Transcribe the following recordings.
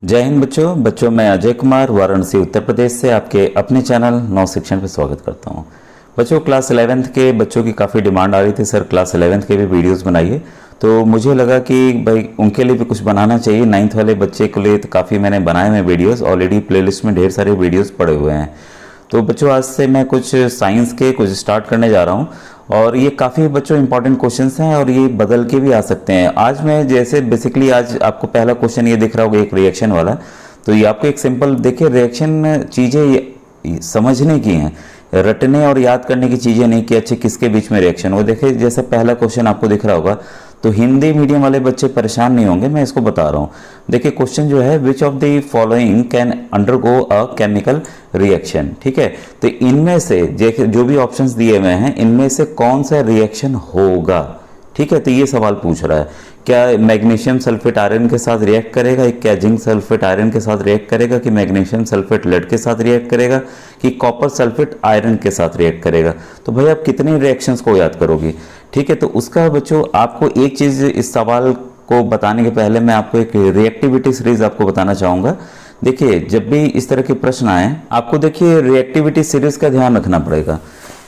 जय हिंद बच्चों मैं अजय कुमार वाराणसी उत्तर प्रदेश से आपके अपने चैनल नव शिक्षण पे स्वागत करता हूं। बच्चों क्लास 11th के बच्चों की काफ़ी डिमांड आ रही थी, सर क्लास 11th के भी वीडियोस बनाइए। तो मुझे लगा कि भाई उनके लिए भी कुछ बनाना चाहिए। 9th वाले बच्चे के लिए तो काफ़ी मैंने बनाए हुए वीडियोज़, ऑलरेडी प्लेलिस्ट में ढेर सारे वीडियोज़ पड़े हुए हैं। तो बच्चों आज से मैं कुछ साइंस के कुछ स्टार्ट करने जा रहा हूँ और ये काफ़ी बच्चों इंपॉर्टेंट क्वेश्चंस हैं और ये बदल के भी आ सकते हैं। आज मैं जैसे बेसिकली आज आपको पहला क्वेश्चन ये दिख रहा होगा एक रिएक्शन वाला, तो ये आपको एक सिंपल देखिए रिएक्शन चीज़ें समझने की हैं, रटने और याद करने की चीज़ें नहीं कि अच्छे किसके बीच में रिएक्शन। वो देखिए जैसे पहला क्वेश्चन आपको दिख रहा होगा, तो हिंदी मीडियम वाले बच्चे परेशान नहीं होंगे, मैं इसको बता रहा हूँ। देखिए क्वेश्चन जो है विच of the following can undergo a chemical reaction, ठीक है। तो इनमें से जो भी ऑप्शंस दिए हुए हैं इनमें से कौन सा रिएक्शन होगा, ठीक है। तो ये सवाल पूछ रहा है, क्या मैग्नीशियम सल्फेट आयरन के साथ रिएक्ट करेगा, क्या जिंक सल्फेट आयरन के साथ रिएक्ट करेगा, कि मैग्नीशियम सल्फेट लेड के साथ रिएक्ट करेगा, कि कॉपर सल्फेट आयरन के साथ रिएक्ट करेगा। तो भाई आप कितने रिएक्शंस को याद करोगे, ठीक है। तो उसका बच्चों आपको एक चीज़ इस सवाल को बताने के पहले मैं आपको एक रिएक्टिविटी सीरीज आपको बताना चाहूँगा। देखिए जब भी इस तरह के प्रश्न आए आपको देखिए रिएक्टिविटी सीरीज का ध्यान रखना पड़ेगा।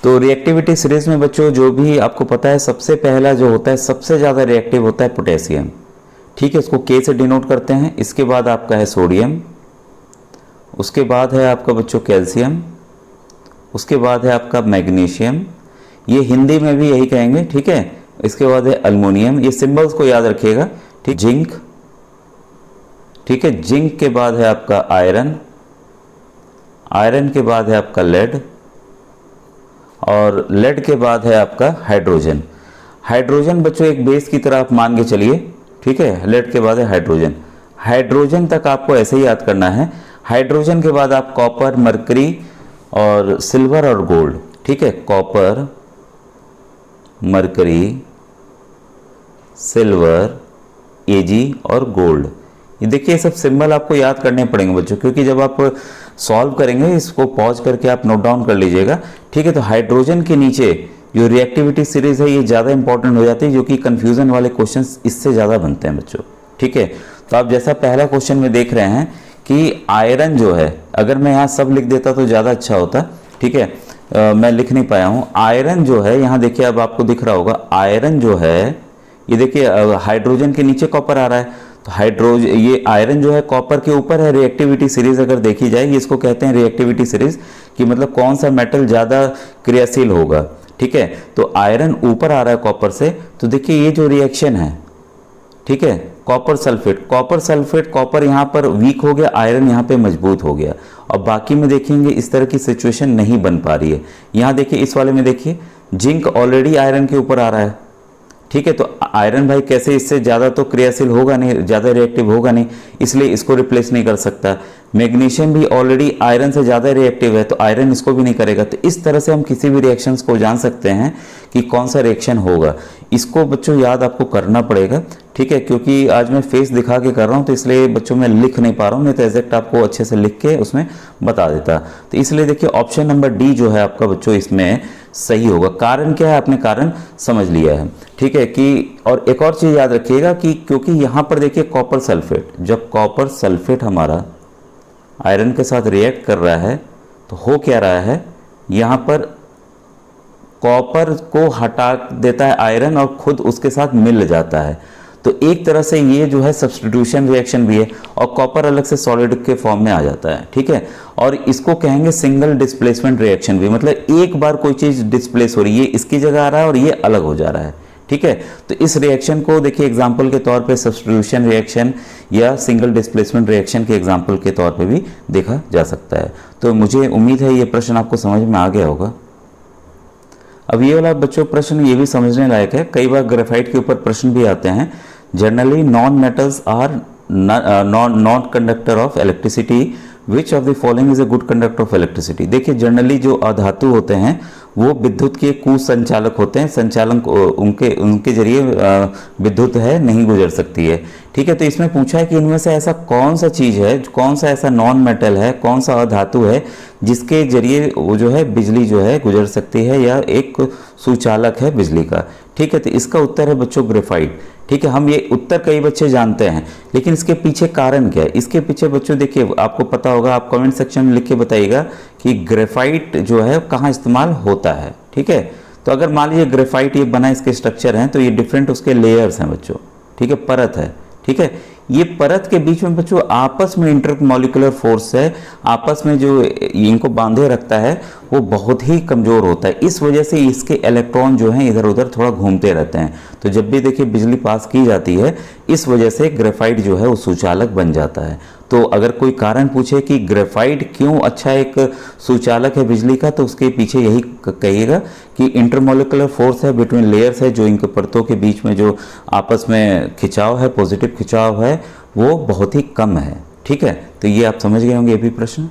तो रिएक्टिविटी सीरीज में बच्चों जो भी आपको पता है सबसे पहला जो होता है सबसे ज़्यादा रिएक्टिव होता है पोटेशियम, ठीक है। इसको के से डिनोट करते हैं। इसके बाद आपका है सोडियम, उसके बाद है आपका बच्चों कैल्शियम, उसके बाद है आपका मैग्नीशियम, ये हिंदी में भी यही कहेंगे, ठीक है। इसके बाद है अल्मोनियम, ये सिंबल्स को याद रखिएगा, ठीक। जिंक, ठीक है। जिंक के बाद है आपका आयरन, आयरन के बाद है आपका लेड, और लेड के बाद है आपका हाइड्रोजन। हाइड्रोजन बच्चों एक बेस की तरह आप मान के चलिए, ठीक है। लेड के बाद है हाइड्रोजन, हाइड्रोजन तक आपको ऐसे ही याद करना है। हाइड्रोजन के बाद आप कॉपर, मरकरी और सिल्वर और गोल्ड, ठीक है। कॉपर, मरकरी, सिल्वर, एजी और गोल्ड। ये देखिए सब सिंबल आपको याद करने पड़ेंगे बच्चों, क्योंकि जब आप सॉल्व करेंगे इसको पॉज करके आप नोट डाउन कर लीजिएगा, ठीक है। तो हाइड्रोजन के नीचे जो रिएक्टिविटी सीरीज है ये ज़्यादा इंपॉर्टेंट हो जाती है, जो कि कंफ्यूजन वाले क्वेश्चंस इससे ज़्यादा बनते हैं बच्चों, ठीक है। तो आप जैसा पहला क्वेश्चन में देख रहे हैं कि आयरन जो है, अगर मैं यहाँ सब लिख देता तो ज़्यादा अच्छा होता, ठीक है। मैं लिख नहीं पाया हूँ। आयरन जो है यहाँ देखिए अब आपको दिख रहा होगा, आयरन जो है ये देखिए हाइड्रोजन के नीचे कॉपर आ रहा है, तो ये आयरन जो है कॉपर के ऊपर है। रिएक्टिविटी सीरीज अगर देखी जाए ये इसको कहते हैं रिएक्टिविटी सीरीज, कि मतलब कौन सा मेटल ज़्यादा क्रियाशील होगा, ठीक है। तो आयरन ऊपर आ रहा है कॉपर से, तो देखिए ये जो रिएक्शन है, ठीक है, copper sulphate, copper sulphate, copper यहाँ पर वीक हो गया, आयरन यहाँ पे मजबूत हो गया। और बाकी में देखेंगे इस तरह की सिचुएशन नहीं बन पा रही है। यहाँ देखिए इस वाले में देखिए जिंक ऑलरेडी आयरन के ऊपर आ रहा है, ठीक है। तो आयरन भाई कैसे इससे ज़्यादा तो क्रियाशील होगा नहीं, ज़्यादा रिएक्टिव होगा नहीं, इसलिए इसको रिप्लेस नहीं कर सकता। मैग्नीशियम भी ऑलरेडी आयरन से ज़्यादा रिएक्टिव है, तो आयरन इसको भी नहीं करेगा। तो इस तरह से हम किसी भी रिएक्शंस को जान सकते हैं कि कौन सा रिएक्शन होगा। इसको बच्चों याद आपको करना पड़ेगा, ठीक है। क्योंकि आज मैं फेस दिखा के कर रहा हूँ तो इसलिए बच्चों मैं लिख नहीं पा रहा हूँ, नहीं तो एग्जैक्ट आपको अच्छे से लिख के उसमें बता देता। तो इसलिए देखिए ऑप्शन नंबर डी जो है आपका बच्चों इसमें सही होगा। कारण क्या है, आपने कारण समझ लिया है, ठीक है। कि और एक और चीज़ याद रखिएगा कि क्योंकि यहाँ पर देखिए कॉपर सल्फेट, जब कॉपर सल्फेट हमारा आयरन के साथ रिएक्ट कर रहा है तो हो क्या रहा है, यहाँ पर कॉपर को हटा देता है आयरन और खुद उसके साथ मिल जाता है। तो एक तरह से ये जो है सब्स्टिट्यूशन रिएक्शन भी है और कॉपर अलग से सॉलिड के फॉर्म में आ जाता है, ठीक है। और इसको कहेंगे सिंगल डिस्प्लेसमेंट रिएक्शन भी, मतलब एक बार कोई चीज़ डिस्प्लेस हो रही है, इसकी जगह आ रहा है और ये अलग हो जा रहा है, ठीक है। तो इस रिएक्शन को देखिए एग्जाम्पल के तौर पे सब्स्टिट्यूशन रिएक्शन या सिंगल डिस्प्लेसमेंट रिएक्शन के एग्जाम्पल के तौर पे भी देखा जा सकता है। तो मुझे उम्मीद है ये प्रश्न आपको समझ में आ गया होगा। अब ये वाला बच्चों प्रश्न ये भी समझने लायक है, कई बार ग्रेफाइट के ऊपर प्रश्न भी आते हैं। Generally non metals are not conductor of electricity, which of the following is a good conductor of electricity. देखिए जनरली जो अधातु होते हैं वो विद्युत के कुसंचालक होते हैं, संचालन उनके जरिए विद्युत है नहीं गुजर सकती है, ठीक है। तो इसमें पूछा है कि इनमें से ऐसा कौन सा चीज़ है, कौन सा ऐसा नॉन मेटल है, कौन सा अधातु है जिसके जरिए वो जो है बिजली जो है गुजर सकती है या एक सुचालक है बिजली का, ठीक है, तो इसका उत्तर है बच्चों ग्रेफाइट। ठीक है, हम ये उत्तर कई बच्चे जानते हैं, लेकिन इसके पीछे कारण क्या है? इसके पीछे बच्चों देखिए, आपको पता होगा, आप कमेंट सेक्शन में लिख के बताइएगा कि ग्रेफाइट जो है कहाँ इस्तेमाल होता है। ठीक है, तो अगर मान लीजिए ग्रेफाइट ये बना, इसके स्ट्रक्चर हैं, तो ये डिफरेंट उसके लेयर्स हैं बच्चों। ठीक है, परत है। ठीक है, ये परत के बीच में बच्चों आपस में इंटरमॉलिक्यूलर फोर्स है, आपस में जो इनको बांधे रखता है वो बहुत ही कमज़ोर होता है। इस वजह से इसके इलेक्ट्रॉन जो हैं इधर उधर थोड़ा घूमते रहते हैं। तो जब भी देखिए बिजली पास की जाती है, इस वजह से ग्रेफाइट जो है वो सुचालक बन जाता है। तो अगर कोई कारण पूछे कि ग्रेफाइट क्यों अच्छा एक सुचालक है बिजली का, तो उसके पीछे यही कहिएगा कि इंटरमॉलिक्यूलर फोर्स है, बिटवीन लेयर्स है, जो इनके परतों के बीच में जो आपस में खिंचाव है, पॉजिटिव खिंचाव है, वो बहुत ही कम है। ठीक है, तो ये आप समझ गए होंगे ये भी प्रश्न।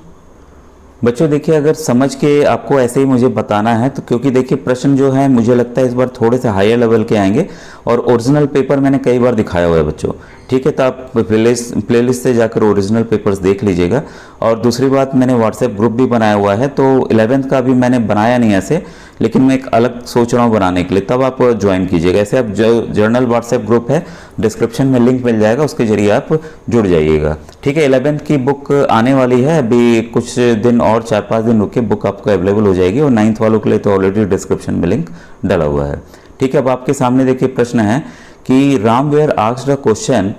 बच्चों देखिए, अगर समझ के आपको ऐसे ही मुझे बताना है तो, क्योंकि देखिए प्रश्न जो है मुझे लगता है इस बार थोड़े से हायर लेवल के आएंगे, और ओरिजिनल पेपर मैंने कई बार दिखाया हुआ है बच्चों। ठीक है, तो आप प्लेलिस्ट से जाकर ओरिजिनल पेपर्स देख लीजिएगा। और दूसरी बात, मैंने व्हाट्सएप ग्रुप भी बनाया हुआ है, तो 11th का भी मैंने बनाया नहीं ऐसे, लेकिन मैं एक अलग सोच रहा हूँ बनाने के लिए, तब आप ज्वाइन कीजिएगा। ऐसे आप जो जर्नल व्हाट्सएप ग्रुप है, डिस्क्रिप्शन में लिंक मिल जाएगा, उसके जरिए आप जुड़ जाइएगा। ठीक है, 11th की बुक आने वाली है, अभी कुछ दिन और 4-5 दिन रुके, बुक आपको अवेलेबल हो जाएगी। और 9th वालों के लिए तो ऑलरेडी डिस्क्रिप्शन में लिंक डाला हुआ है। ठीक है, अब आपके सामने देखिए प्रश्न है कि Ram were asked a question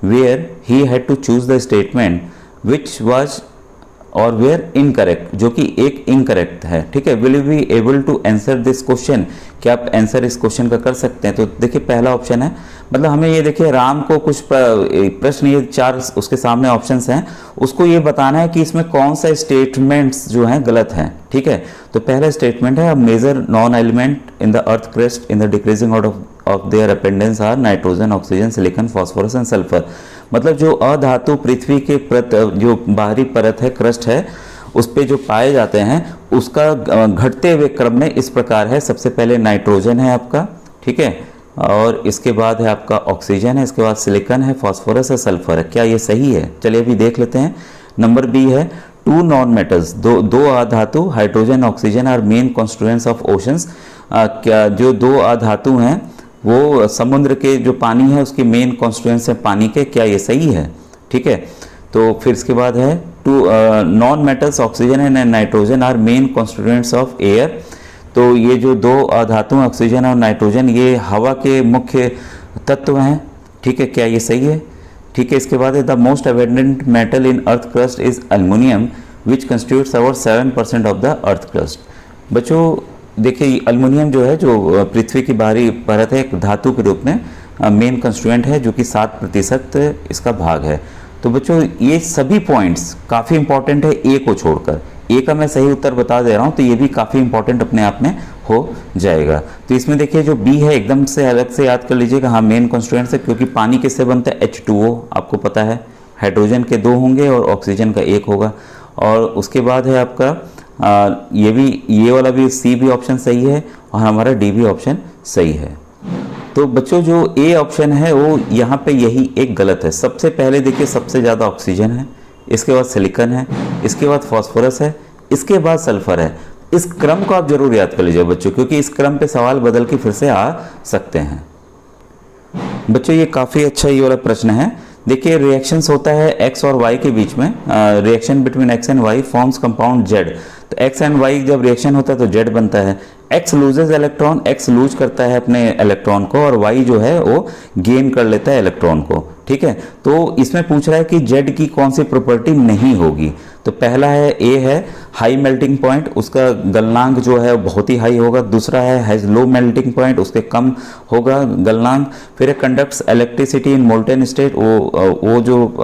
where he had to choose the statement which was और वेयर इनकरेक्ट, जो कि एक इनकरेक्ट है। ठीक है, will you be able to answer this question, क्या आप आंसर इस क्वेश्चन का कर सकते हैं? तो देखिए पहला ऑप्शन है, मतलब हमें ये देखिए राम को कुछ प्रश्न, ये 4 उसके सामने ऑप्शंस हैं, उसको ये बताना है कि इसमें कौन सा स्टेटमेंट्स जो हैं गलत हैं। ठीक है, तो पहला स्टेटमेंट है, major non element in the earth crust in the decreasing order of their abundance are nitrogen, oxygen, silicon, phosphorus and sulphur. मतलब जो अधातु पृथ्वी के जो बाहरी परत है, क्रस्ट है, उस पे जो पाए जाते हैं, उसका घटते हुए क्रम में इस प्रकार है। सबसे पहले नाइट्रोजन है आपका, ठीक है, और इसके बाद है आपका ऑक्सीजन है, इसके बाद सिलिकॉन है, फास्फोरस है, सल्फर है। क्या ये सही है? चलिए अभी देख लेते हैं। नंबर बी है, 2 नॉन मेटल्स, दो अधातु, hydrogen, oxygen are main constituents of oceans. क्या जो 2 अधातु हैं वो समुद्र के जो पानी है उसके मेन कॉन्स्टिट्यूएंट्स हैं पानी के, क्या ये सही है? ठीक है, तो फिर इसके बाद है 2 non metals, oxygen and nitrogen are main constituents of air. तो ये जो 2 अधातु ऑक्सीजन और नाइट्रोजन, ये हवा के मुख्य तत्व हैं। ठीक है, क्या ये सही है? ठीक है, इसके बाद है the most abundant metal in earth crust is aluminium which constitutes about 7% of the earth crust. बच्चों देखिए, एल्युमिनियम जो है, जो पृथ्वी की बाहरी परत है, एक धातु के रूप में मेन कंस्टिट्यूएंट है, जो कि 7% इसका भाग है। तो बच्चों ये सभी पॉइंट्स काफ़ी इंपॉर्टेंट है, ए को छोड़कर। ए का मैं सही उत्तर बता दे रहा हूँ, तो ये भी काफ़ी इंपॉर्टेंट अपने आप में हो जाएगा। तो इसमें देखिए जो बी है, एकदम से अलग से याद कर लीजिएगा। हाँ, मेन कंस्टिट्यूएंट है, क्योंकि पानी किससे बनता है? H2O, आपको पता है। हाइड्रोजन के 2 होंगे और ऑक्सीजन का 1 होगा। और उसके बाद है आपका ये वाला भी, सी भी ऑप्शन सही है, और हमारा डी भी ऑप्शन सही है। तो बच्चों जो ए ऑप्शन है वो यहाँ पे यही एक गलत है। सबसे पहले देखिए सबसे ज़्यादा ऑक्सीजन है, इसके बाद सिलिकॉन है, इसके बाद फास्फोरस है, इसके बाद सल्फर है। इस क्रम को आप जरूर याद कर लीजिए बच्चों, क्योंकि इस क्रम पे सवाल बदल के फिर से आ सकते हैं। बच्चों ये काफ़ी अच्छा ये वाला प्रश्न है। देखिए रिएक्शंस होता है एक्स और वाई के बीच में, reaction between X and Y forms compound Z. तो एक्स एंड वाई जब रिएक्शन होता है तो जेड बनता है। X loses electron, X lose करता है अपने इलेक्ट्रॉन को, और वाई जो है वो गेन कर लेता है इलेक्ट्रॉन को। ठीक है, तो इसमें पूछ रहा है कि जेड की कौन सी प्रॉपर्टी नहीं होगी। तो पहला है ए है हाई मेल्टिंग पॉइंट, उसका गलनांक जो है बहुत ही हाई होगा। दूसरा है हैज लो मेल्टिंग पॉइंट, उसके कम होगा गलनांक। फिर है conducts electricity in molten state, वो जो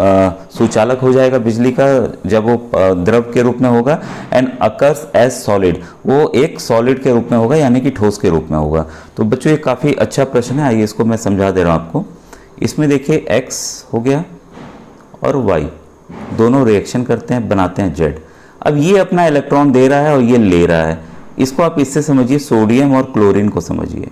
सुचालक हो जाएगा बिजली का जब वो द्रव के रूप में होगा। एंड अकर्स एज सॉलिड, वो एक सॉलिड के रूप में होगा, यानी कि ठोस के रूप में होगा। तो बच्चों ये काफ़ी अच्छा प्रश्न है, आइए इसको मैं समझा दे रहा हूँ आपको। इसमें देखिए x हो गया और y दोनों रिएक्शन करते हैं, बनाते हैं Z। अब ये अपना इलेक्ट्रॉन दे रहा है और ये ले रहा है। इसको आप इससे समझिए, सोडियम और क्लोरीन को समझिए।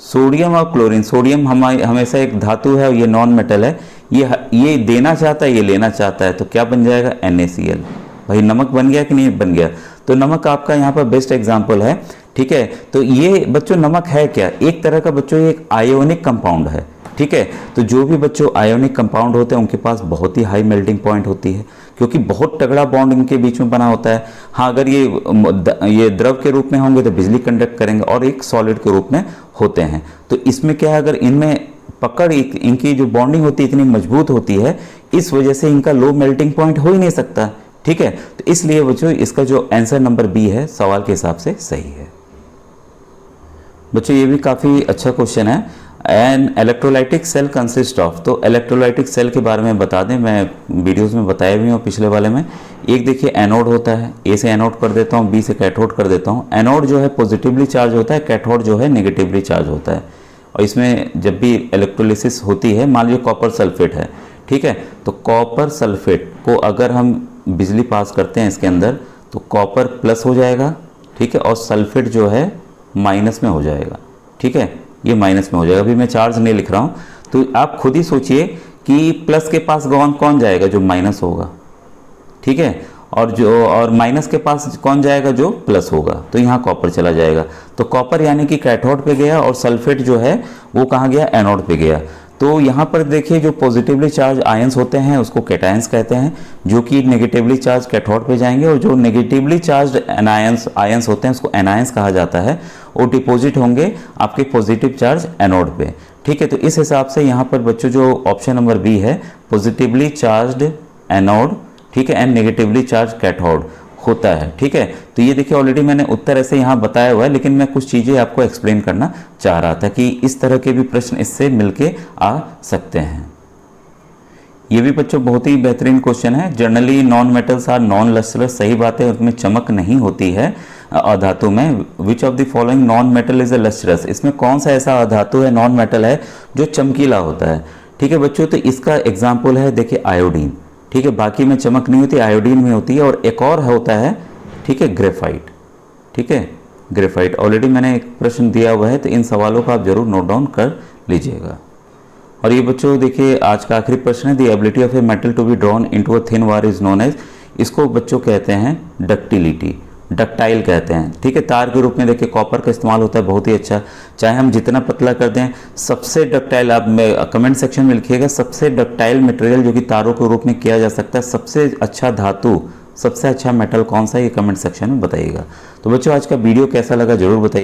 सोडियम और क्लोरीन, सोडियम हमेशा एक धातु है और ये नॉन मेटल है। ये देना चाहता है, ये लेना चाहता है, तो क्या बन जाएगा? NaCl। भाई नमक बन गया कि नहीं बन गया? तो नमक आपका यहाँ पर बेस्ट एग्जाम्पल है। ठीक है, तो ये बच्चों नमक है क्या, एक तरह का बच्चों ये एक आयोनिक कंपाउंड है। ठीक है, तो जो भी बच्चों आयोनिक कंपाउंड होते हैं उनके पास बहुत ही हाई मेल्टिंग पॉइंट होती है, क्योंकि बहुत तगड़ा बॉन्ड इनके बीच में बना होता है। हाँ, अगर ये द्रव के रूप में होंगे तो बिजली कंडक्ट करेंगे, और एक सॉलिड के रूप में होते हैं। तो इसमें क्या है, अगर इनमें पकड़ इनकी जो बॉन्डिंग होती है इतनी मजबूत होती है, इस वजह से इनका लो मेल्टिंग पॉइंट हो ही नहीं सकता। ठीक है, तो इसलिए बच्चों इसका जो आंसर नंबर बी है सवाल के हिसाब से सही है। बच्चों ये भी काफ़ी अच्छा क्वेश्चन है। An electrolytic cell consist of, तो इलेक्ट्रोलाइटिक सेल के बारे में बता दें, मैं वीडियोस में बताया भी हूँ पिछले वाले में। एक देखिए एनोड होता है, ए से एनोड कर देता हूँ, बी से कैथोड कर देता हूँ। एनोड जो है पॉजिटिवली चार्ज होता है, कैथोड जो है नेगेटिवली चार्ज होता है। और इसमें जब भी इलेक्ट्रोलिसिस होती है, मान लीजिए कॉपर सल्फेट है, ठीक है, तो कॉपर सल्फेट को अगर हम बिजली पास करते हैं इसके अंदर, तो कॉपर प्लस हो जाएगा, ठीक है, और सल्फेट जो है माइनस में हो जाएगा। ठीक है, ये माइनस में हो जाएगा। अभी मैं चार्ज नहीं लिख रहा हूँ, तो आप खुद ही सोचिए कि प्लस के पास कौन जाएगा, जो माइनस होगा। ठीक है, और माइनस के पास कौन जाएगा, जो प्लस होगा, तो यहाँ कॉपर चला जाएगा। तो कॉपर यानी कि कैथोड पे गया, और सल्फेट जो है वो कहाँ गया, एनोड पे गया। तो यहाँ पर देखिए जो पॉजिटिवली चार्ज आयंस होते हैं उसको कैटायंस कहते हैं, जो कि नेगेटिवली चार्ज कैथोड पे जाएंगे, और जो नेगेटिवली चार्ज आयंस होते हैं उसको एनायंस कहा जाता है, वो डिपॉजिट होंगे आपके पॉजिटिव चार्ज एनोड पे। ठीक है, तो इस हिसाब से यहाँ पर बच्चों जो ऑप्शन नंबर बी है, पॉजिटिवली चार्ज्ड एनोड, ठीक है, एंड नेगेटिवली चार्ज कैथोड होता है। ठीक है, तो ये देखिए ऑलरेडी मैंने उत्तर ऐसे यहाँ बताया हुआ है, लेकिन मैं कुछ चीज़ें आपको एक्सप्लेन करना चाह रहा था कि इस तरह के भी प्रश्न इससे मिलके आ सकते हैं। ये भी बच्चों बहुत ही बेहतरीन क्वेश्चन है। Generally non metals are non lustrous, सही बात है, उसमें चमक नहीं होती है अधातु में। विच of the following non metal is a lustrous, इसमें कौन सा ऐसा अधातु है, नॉन मेटल है, जो चमकीला होता है। ठीक है बच्चों, तो इसका एग्जाम्पल है देखिए आयोडीन। ठीक है, बाकी में चमक नहीं होती, आयोडीन में होती है। और एक और होता है, ठीक है, ग्रेफाइट। ठीक है, ग्रेफाइट ऑलरेडी मैंने एक प्रश्न दिया हुआ है, तो इन सवालों का आप जरूर नोट डाउन कर लीजिएगा। और ये बच्चों देखिए आज का आखिरी प्रश्न है, the ability of a metal to be drawn into a thin wire is known as, इसको बच्चों कहते हैं डक्टिलिटी, डक्टाइल कहते हैं। ठीक है, तार के रूप में देखिए कॉपर का इस्तेमाल होता है बहुत ही अच्छा, चाहे हम जितना पतला कर दें। सबसे डक्टाइल, आप कमेंट सेक्शन में लिखिएगा, सबसे डक्टाइल मटेरियल जो कि तारों के रूप में किया जा सकता है, सबसे अच्छा धातु, सबसे अच्छा मेटल कौन सा है, ये कमेंट सेक्शन में बताइएगा। तो बच्चों आज का वीडियो कैसा लगा जरूर बताइए।